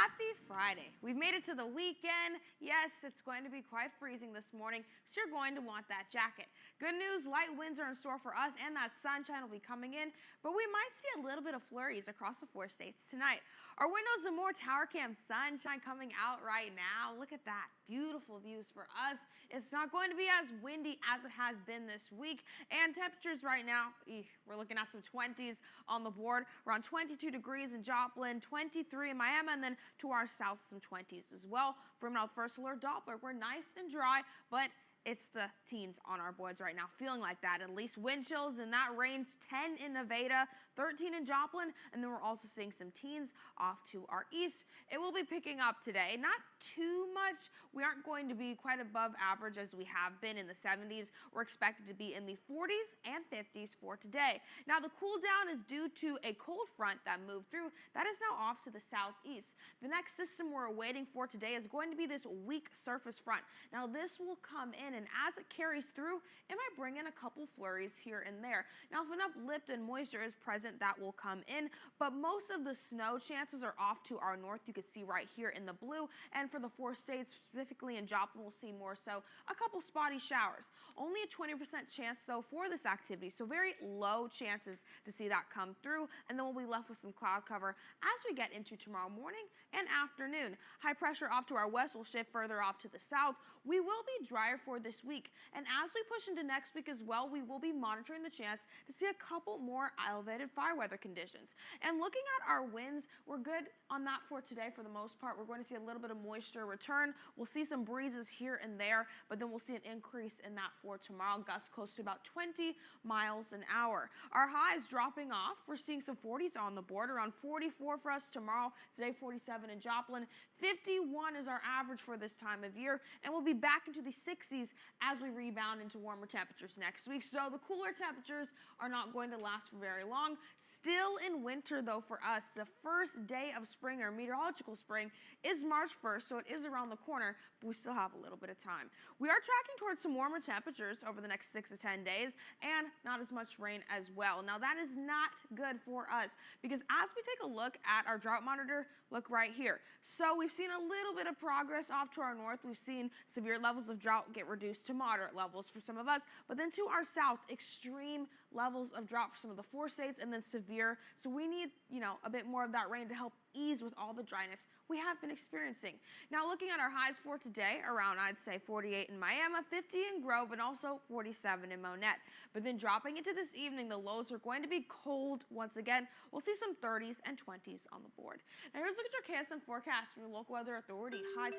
Happy Friday. We've made it to the weekend. Yes, it's going to be quite freezing this morning, so you're going to want that jacket. Good news, light winds are in store for us and that sunshine will be coming in, but we might see a little bit of flurries across the 4 states tonight. Our windows and more tower cam sunshine coming out right now. Look at that. Beautiful views for us. It's not going to be as windy as it has been this week, and temperatures right now, we're looking at some 20s on the board. Around 22 degrees in Joplin, 23 in Miami, and then to our south, some 20s as well. From our first alert Doppler, we're nice and dry, but it's the teens on our boards right now, feeling like that. At least wind chills in that range, 10 in Nevada, 13 in Joplin, and then we're also seeing some teens off to our east. It will be picking up today, not too much. We aren't going to be quite above average as we have been in the 70s. We're expected to be in the 40s and 50s for today. Now the cool down is due to a cold front that moved through. That is now off to the southeast. The next system we're waiting for today is going to be this weak surface front. Now this will come in, and as it carries through, it might bring in a couple flurries here and there. Now, if enough lift and moisture is present, that will come in, but most of the snow chances are off to our north. You can see right here in the blue, and for the 4 states, specifically in Joplin, we'll see more so a couple spotty showers. Only a 20% chance, though, for this activity, so very low chances to see that come through, and then we'll be left with some cloud cover as we get into tomorrow morning and afternoon. High pressure off to our west will shift further off to the south. We will be drier for this week, and as we push into next week as well, we will be monitoring the chance to see a couple more elevated fire weather conditions. And looking at our winds, we're good on that for today for the most part. We're going to see a little bit of moisture return. We'll see some breezes here and there, but then we'll see an increase in that for tomorrow, gusts close to about 20 miles an hour. Our highs dropping off. We're seeing some 40s on the board, around 44 for us tomorrow. Today 47 in Joplin. 51 is our average for this time of year, and we'll be back into the 60s as we rebound into warmer temperatures next week. So the cooler temperatures are not going to last for very long. Still in winter though for us. The first day of spring, or meteorological spring, is March 1st, so it is around the corner, but we still have a little bit of time. We are tracking towards some warmer temperatures over the next 6 to 10 days, and not as much rain as well. Now that is not good for us, because as we take a look at our drought monitor, look right here. So we've seen a little bit of progress off to our north. We've seen severe levels of drought get reduced to moderate levels for some of us, but then to our south, extreme levels of drought for some of the 4 states, and then severe. So we need, a bit more of that rain to help ease with all the dryness we have been experiencing. Now looking at our highs for today, around I'd say 48 in Miami, 50 in Grove, and also 47 in Monette. But then dropping into this evening, the lows are going to be cold once again. We'll see some 30s and 20s on the board. Now here's a look at your KSM forecast from your local weather authority. High